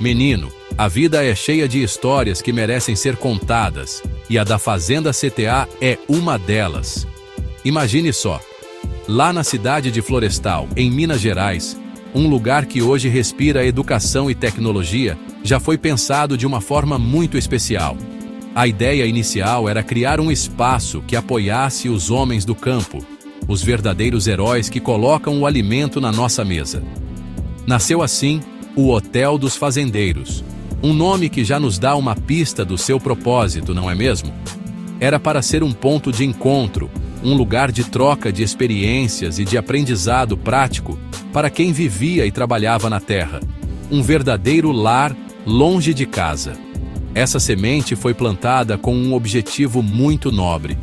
Menino, a vida é cheia de histórias que merecem ser contadas, e a da Fazenda CTA é uma delas. Imagine só, lá na cidade de Florestal, em Minas Gerais, um lugar que hoje respira educação e tecnologia, já foi pensado de uma forma muito especial. A ideia inicial era criar um espaço que apoiasse os homens do campo, os verdadeiros heróis que colocam o alimento na nossa mesa. Nasceu assim o Hotel dos Fazendeiros, um nome que já nos dá uma pista do seu propósito, não é mesmo? Era para ser um ponto de encontro, um lugar de troca de experiências e de aprendizado prático para quem vivia e trabalhava na terra. Um verdadeiro lar longe de casa. Essa semente foi plantada com um objetivo muito nobre: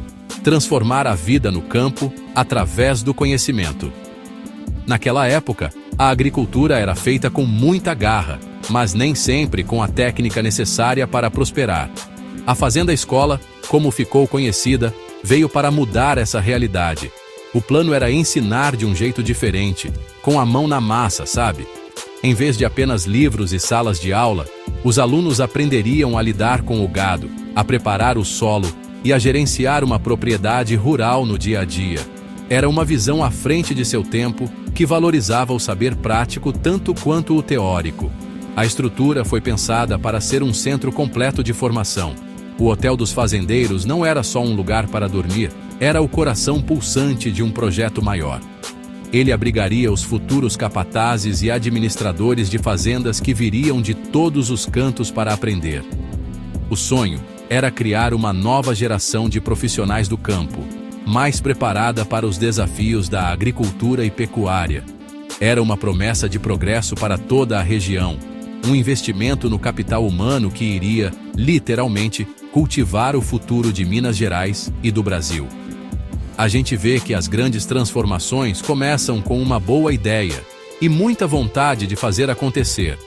transformar a vida no campo através do conhecimento. Naquela época, a agricultura era feita com muita garra, mas nem sempre com a técnica necessária para prosperar. A Fazenda Escola, como ficou conhecida, veio para mudar essa realidade. O plano era ensinar de um jeito diferente, com a mão na massa, sabe? Em vez de apenas livros e salas de aula, os alunos aprenderiam a lidar com o gado, a preparar o solo e a gerenciar uma propriedade rural no dia a dia. Era uma visão à frente de seu tempo que valorizava o saber prático tanto quanto o teórico. A estrutura foi pensada para ser um centro completo de formação. O Hotel dos Fazendeiros não era só um lugar para dormir, era o coração pulsante de um projeto maior. Ele abrigaria os futuros capatazes e administradores de fazendas que viriam de todos os cantos para aprender. O sonho era criar uma nova geração de profissionais do campo, mais preparada para os desafios da agricultura e pecuária. Era uma promessa de progresso para toda a região, um investimento no capital humano que iria, literalmente, cultivar o futuro de Minas Gerais e do Brasil. A gente vê que as grandes transformações começam com uma boa ideia e muita vontade de fazer acontecer.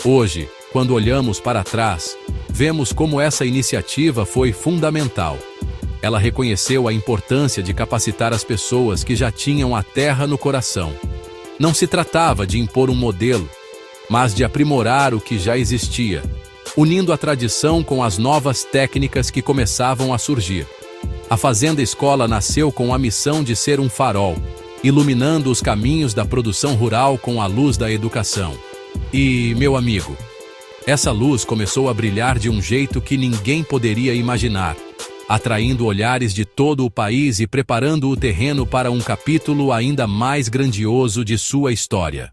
Hoje, quando olhamos para trás, vemos como essa iniciativa foi fundamental. Ela reconheceu a importância de capacitar as pessoas que já tinham a terra no coração. Não se tratava de impor um modelo, mas de aprimorar o que já existia, unindo a tradição com as novas técnicas que começavam a surgir. A Fazenda Escola nasceu com a missão de ser um farol, iluminando os caminhos da produção rural com a luz da educação. E, meu amigo, essa luz começou a brilhar de um jeito que ninguém poderia imaginar, atraindo olhares de todo o país e preparando o terreno para um capítulo ainda mais grandioso de sua história.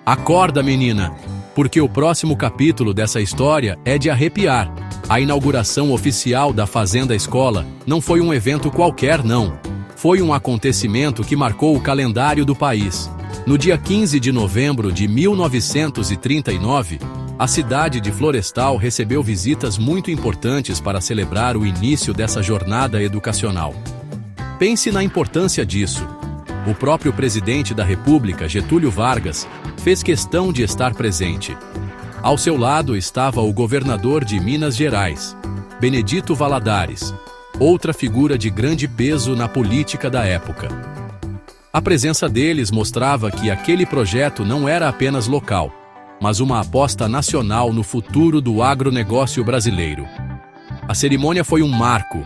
Acorda, menina, porque o próximo capítulo dessa história é de arrepiar. A inauguração oficial da Fazenda Escola não foi um evento qualquer, não. Foi um acontecimento que marcou o calendário do país. No dia 15 de novembro de 1939, a cidade de Florestal recebeu visitas muito importantes para celebrar o início dessa jornada educacional. Pense na importância disso. O próprio presidente da República, Getúlio Vargas, fez questão de estar presente. Ao seu lado estava o governador de Minas Gerais, Benedito Valadares, outra figura de grande peso na política da época. A presença deles mostrava que aquele projeto não era apenas local, mas uma aposta nacional no futuro do agronegócio brasileiro. A cerimônia foi um marco,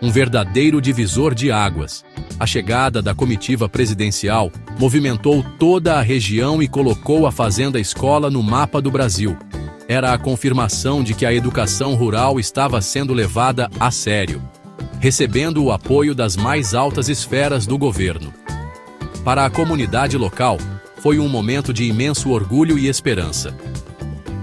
um verdadeiro divisor de águas. A chegada da comitiva presidencial movimentou toda a região e colocou a Fazenda Escola no mapa do Brasil. Era a confirmação de que a educação rural estava sendo levada a sério, recebendo o apoio das mais altas esferas do governo. Para a comunidade local, foi um momento de imenso orgulho e esperança.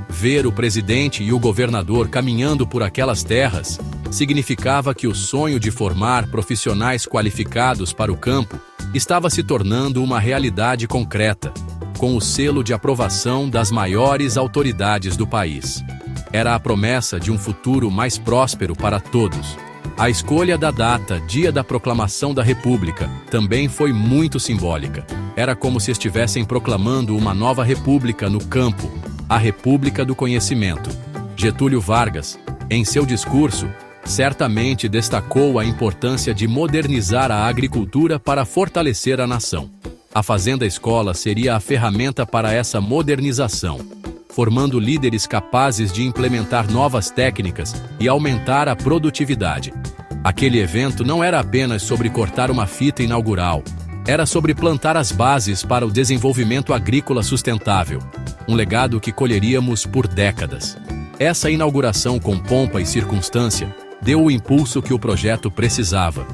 Ver o presidente e o governador caminhando por aquelas terras significava que o sonho de formar profissionais qualificados para o campo estava se tornando uma realidade concreta, com o selo de aprovação das maiores autoridades do país. Era a promessa de um futuro mais próspero para todos. A escolha da data, dia da proclamação da República, também foi muito simbólica. Era como se estivessem proclamando uma nova república no campo, a República do Conhecimento. Getúlio Vargas, em seu discurso, certamente destacou a importância de modernizar a agricultura para fortalecer a nação. A Fazenda Escola seria a ferramenta para essa modernização, formando líderes capazes de implementar novas técnicas e aumentar a produtividade. Aquele evento não era apenas sobre cortar uma fita inaugural, era sobre plantar as bases para o desenvolvimento agrícola sustentável, um legado que colheríamos por décadas. Essa inauguração com pompa e circunstância deu o impulso que o projeto precisava.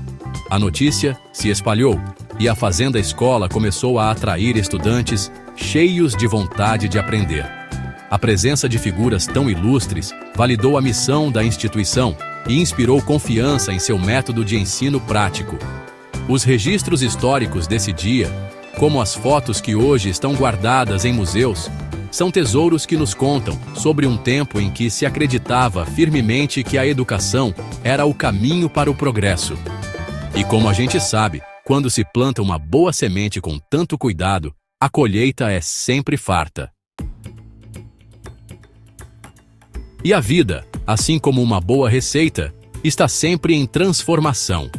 A notícia se espalhou e a Fazenda Escola começou a atrair estudantes cheios de vontade de aprender. A presença de figuras tão ilustres validou a missão da instituição e inspirou confiança em seu método de ensino prático. Os registros históricos desse dia, como as fotos que hoje estão guardadas em museus, são tesouros que nos contam sobre um tempo em que se acreditava firmemente que a educação era o caminho para o progresso. E como a gente sabe, quando se planta uma boa semente com tanto cuidado, a colheita é sempre farta. E a vida, assim como uma boa receita, está sempre em transformação.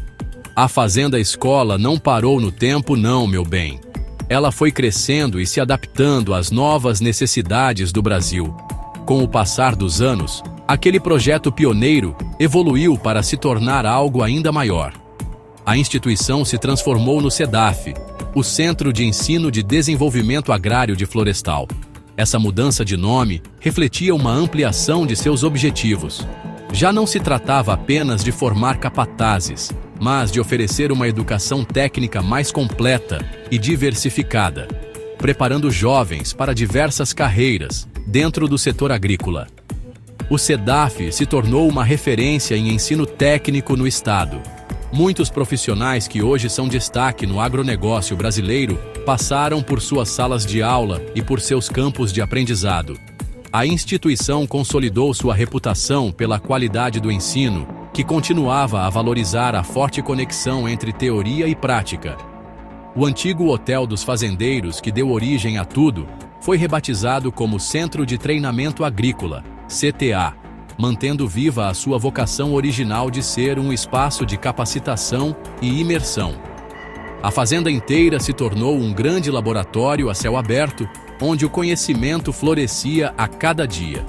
A Fazenda Escola não parou no tempo não, meu bem. Ela foi crescendo e se adaptando às novas necessidades do Brasil. Com o passar dos anos, aquele projeto pioneiro evoluiu para se tornar algo ainda maior. A instituição se transformou no CEDAF, o Centro de Ensino de Desenvolvimento Agrário de Florestal. Essa mudança de nome refletia uma ampliação de seus objetivos. Já não se tratava apenas de formar capatazes, mas de oferecer uma educação técnica mais completa e diversificada, preparando jovens para diversas carreiras dentro do setor agrícola. O CEDAF se tornou uma referência em ensino técnico no estado. Muitos profissionais que hoje são destaque no agronegócio brasileiro passaram por suas salas de aula e por seus campos de aprendizado. A instituição consolidou sua reputação pela qualidade do ensino, que continuava a valorizar a forte conexão entre teoria e prática. O antigo Hotel dos Fazendeiros, que deu origem a tudo, foi rebatizado como Centro de Treinamento Agrícola, CTA, mantendo viva a sua vocação original de ser um espaço de capacitação e imersão. A fazenda inteira se tornou um grande laboratório a céu aberto, onde o conhecimento florescia a cada dia.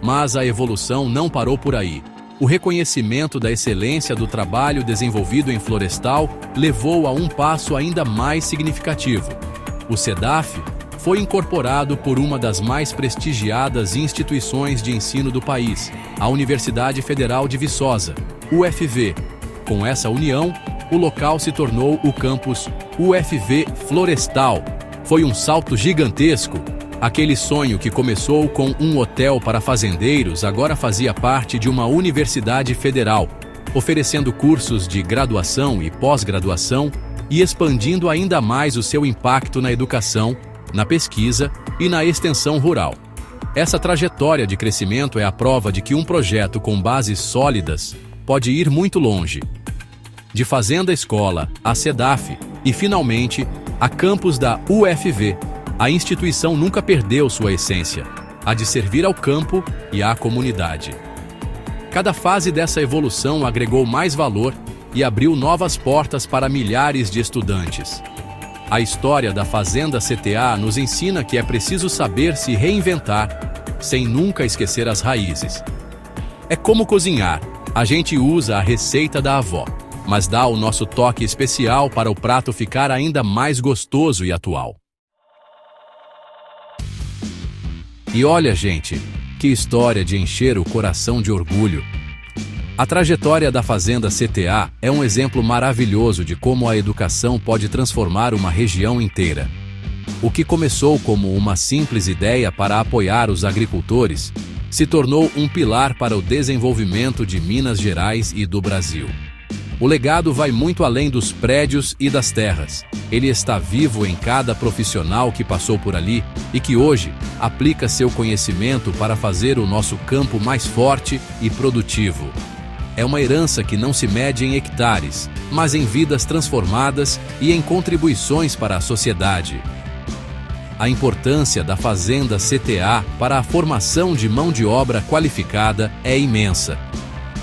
Mas a evolução não parou por aí. O reconhecimento da excelência do trabalho desenvolvido em Florestal levou a um passo ainda mais significativo. O CEDAF foi incorporado por uma das mais prestigiadas instituições de ensino do país, a Universidade Federal de Viçosa, UFV. Com essa união, o local se tornou o campus UFV Florestal. Foi um salto gigantesco. Aquele sonho que começou com um hotel para fazendeiros agora fazia parte de uma universidade federal, oferecendo cursos de graduação e pós-graduação e expandindo ainda mais o seu impacto na educação, na pesquisa e na extensão rural. Essa trajetória de crescimento é a prova de que um projeto com bases sólidas pode ir muito longe. De Fazenda Escola a CEDAF e, finalmente, a campus da UFV, a instituição nunca perdeu sua essência, a de servir ao campo e à comunidade. Cada fase dessa evolução agregou mais valor e abriu novas portas para milhares de estudantes. A história da Fazenda CTA nos ensina que é preciso saber se reinventar, sem nunca esquecer as raízes. É como cozinhar, a gente usa a receita da avó, mas dá o nosso toque especial para o prato ficar ainda mais gostoso e atual. E olha, gente, que história de encher o coração de orgulho. A trajetória da Fazenda CTA é um exemplo maravilhoso de como a educação pode transformar uma região inteira. O que começou como uma simples ideia para apoiar os agricultores, se tornou um pilar para o desenvolvimento de Minas Gerais e do Brasil. O legado vai muito além dos prédios e das terras. Ele está vivo em cada profissional que passou por ali e que hoje aplica seu conhecimento para fazer o nosso campo mais forte e produtivo. É uma herança que não se mede em hectares, mas em vidas transformadas e em contribuições para a sociedade. A importância da Fazenda CTA para a formação de mão de obra qualificada é imensa.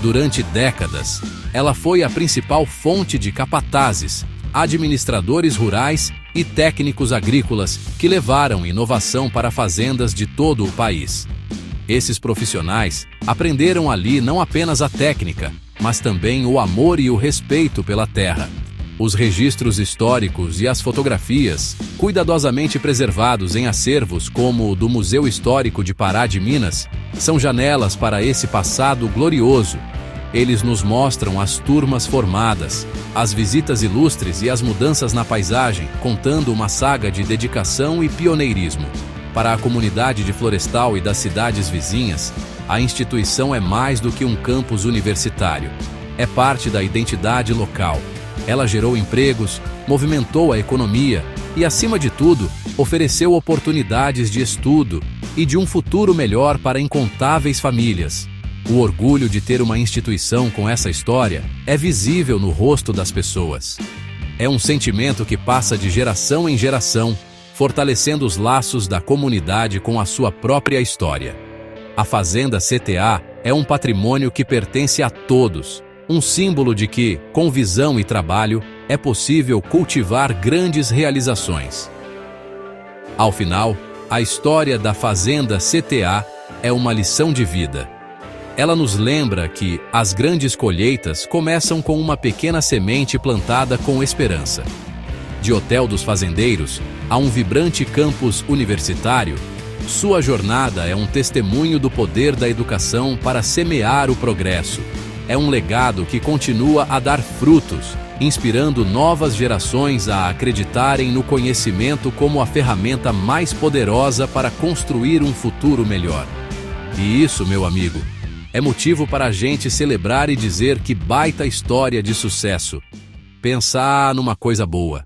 Durante décadas, ela foi a principal fonte de capatazes, administradores rurais e técnicos agrícolas que levaram inovação para fazendas de todo o país. Esses profissionais aprenderam ali não apenas a técnica, mas também o amor e o respeito pela terra. Os registros históricos e as fotografias, cuidadosamente preservados em acervos como o do Museu Histórico de Pará de Minas, são janelas para esse passado glorioso. Eles nos mostram as turmas formadas, as visitas ilustres e as mudanças na paisagem, contando uma saga de dedicação e pioneirismo. Para a comunidade de Florestal e das cidades vizinhas, a instituição é mais do que um campus universitário. É parte da identidade local. Ela gerou empregos, movimentou a economia e, acima de tudo, ofereceu oportunidades de estudo e de um futuro melhor para incontáveis famílias. O orgulho de ter uma instituição com essa história é visível no rosto das pessoas. É um sentimento que passa de geração em geração, fortalecendo os laços da comunidade com a sua própria história. A Fazenda CTA é um patrimônio que pertence a todos, um símbolo de que, com visão e trabalho, é possível cultivar grandes realizações. Ao final, a história da Fazenda CTA é uma lição de vida. Ela nos lembra que as grandes colheitas começam com uma pequena semente plantada com esperança. De Hotel dos Fazendeiros a um vibrante campus universitário, sua jornada é um testemunho do poder da educação para semear o progresso. É um legado que continua a dar frutos, inspirando novas gerações a acreditarem no conhecimento como a ferramenta mais poderosa para construir um futuro melhor. E isso, meu amigo, é motivo para a gente celebrar e dizer que baita história de sucesso. Pensar numa coisa boa.